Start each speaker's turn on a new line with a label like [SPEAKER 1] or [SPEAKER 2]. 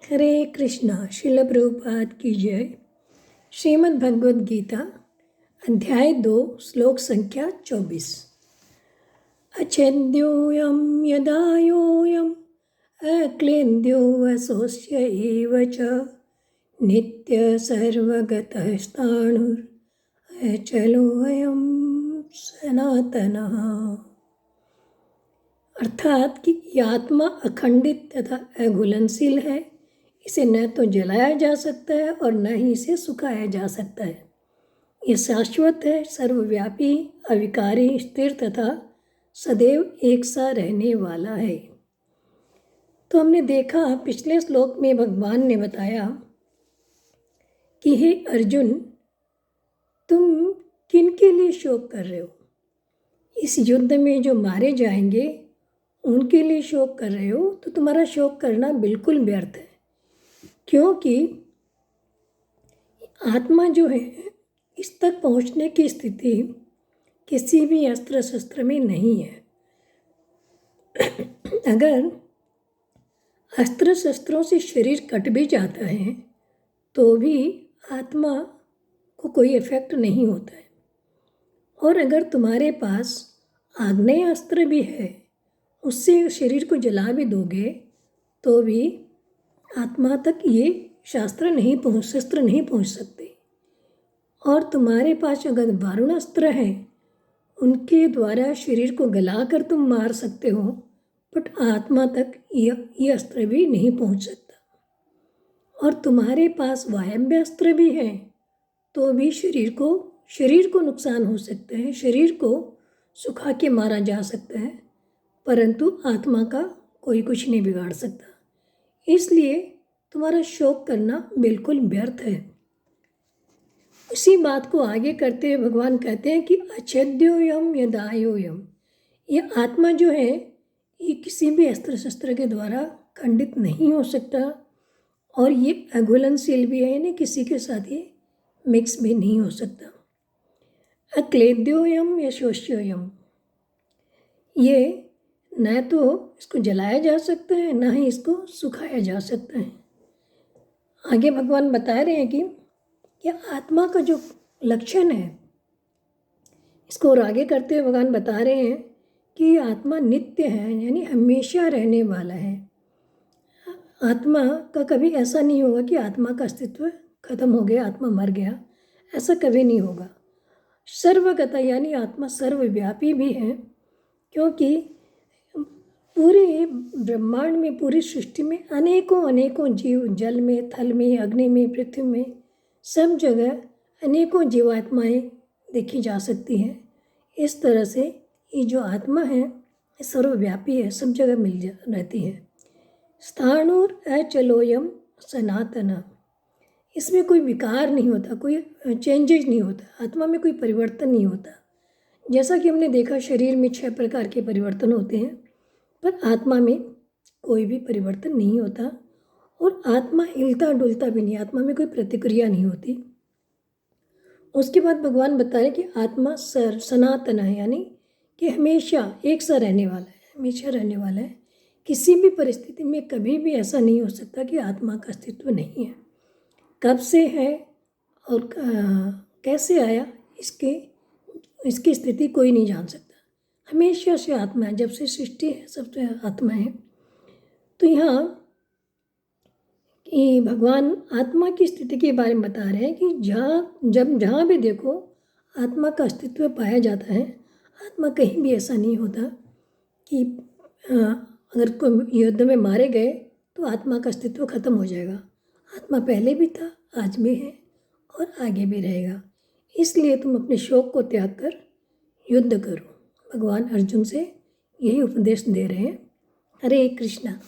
[SPEAKER 1] हरे कृष्णा। श्रील प्रभुपाद की जय। श्रीमद् भगवद गीता अध्याय 2 श्लोक संख्या 24। अच्छेद्योऽयं यदायोऽयम् अक्लेन्द्यो असोस्य एव च नित्य सर्वगतः स्थाणुर् अचलोऽयं सनातनः। अर्थात कि यह आत्मा अखंडित तथा अघुलनशील है। इसे न तो जलाया जा सकता है और न ही इसे सुखाया जा सकता है। ये शाश्वत है, सर्वव्यापी, अविकारी, स्थिर तथा सदैव एक सा रहने वाला है। तो हमने देखा पिछले श्लोक में भगवान ने बताया कि हे अर्जुन, तुम किन के लिए शोक कर रहे हो? इस युद्ध में जो मारे जाएंगे उनके लिए शोक कर रहे हो, तो तुम्हारा शोक करना बिल्कुल व्यर्थ है। क्योंकि आत्मा जो है इस तक पहुंचने की स्थिति किसी भी अस्त्र शस्त्र में नहीं है। अगर अस्त्र शस्त्रों से शरीर कट भी जाता है तो भी आत्मा को कोई इफेक्ट नहीं होता है। और अगर तुम्हारे पास आग्नेय अस्त्र भी है, उससे शरीर को जला भी दोगे तो भी आत्मा तक ये शस्त्र नहीं पहुंच सकते। और तुम्हारे पास अगर वारुणास्त्र है, उनके द्वारा शरीर को गलाकर तुम मार सकते हो, बट आत्मा तक ये अस्त्र भी नहीं पहुंच सकता। और तुम्हारे पास वायव्य अस्त्र भी है तो भी शरीर को नुकसान हो सकता है, शरीर को सुखा के मारा जा सकता है, परंतु आत्मा का कोई कुछ नहीं बिगाड़ सकता। इसलिए तुम्हारा शोक करना बिल्कुल व्यर्थ है। इसी बात को आगे करते हुए भगवान कहते हैं कि अच्छेद्योऽयं यदायोऽयम्, ये आत्मा जो है ये किसी भी अस्त्र शस्त्र के द्वारा खंडित नहीं हो सकता और ये अघुलनशील भी है, यानी किसी के साथ ये मिक्स भी नहीं हो सकता। अक्लेद्योऽयं यशोष्योऽयम्, ये न तो इसको जलाया जा सकता है न ही इसको सुखाया जा सकता है। आगे भगवान बता रहे हैं कि यह आत्मा का जो लक्षण है, इसको और आगे करते हुए भगवान बता रहे हैं कि आत्मा नित्य है, यानी हमेशा रहने वाला है। आत्मा का कभी ऐसा नहीं होगा कि आत्मा का अस्तित्व खत्म हो गया, आत्मा मर गया, ऐसा कभी नहीं होगा। सर्वगता यानी आत्मा सर्वव्यापी भी है, क्योंकि पूरे ब्रह्मांड में, पूरी सृष्टि में अनेकों जीव, जल में, थल में, अग्नि में, पृथ्वी में, सब जगह अनेकों जीवात्माएं देखी जा सकती हैं। इस तरह से ये जो आत्मा है ये सर्वव्यापी है, सब जगह रहती है। स्थाणुर अचलोयम सनातन, इसमें कोई विकार नहीं होता, कोई चेंजेज नहीं होता, आत्मा में कोई परिवर्तन नहीं होता। जैसा कि हमने देखा शरीर में 6 प्रकार के परिवर्तन होते हैं, पर आत्मा में कोई भी परिवर्तन नहीं होता और आत्मा हिलता डुलता भी नहीं, आत्मा में कोई प्रतिक्रिया नहीं होती। उसके बाद भगवान बताए कि आत्मा सनातन है, यानी कि हमेशा एक सा रहने वाला है, हमेशा रहने वाला है। किसी भी परिस्थिति में कभी भी ऐसा नहीं हो सकता कि आत्मा का अस्तित्व नहीं है। कब से है और कैसे आया, इसकी स्थिति कोई नहीं जान सकता। हमेशा से आत्मा है, जब से सृष्टि है सब से आत्मा है। तो यहाँ भगवान आत्मा की स्थिति के बारे में बता रहे हैं कि जहाँ भी देखो आत्मा का अस्तित्व पाया जाता है। आत्मा कहीं भी ऐसा नहीं होता कि अगर कोई युद्ध में मारे गए तो आत्मा का अस्तित्व खत्म हो जाएगा। आत्मा पहले भी था, आज भी है और आगे भी रहेगा। इसलिए तुम अपने शोक को त्याग कर युद्ध करो। भगवान अर्जुन से यही उपदेश दे रहे हैं। हरे कृष्णा।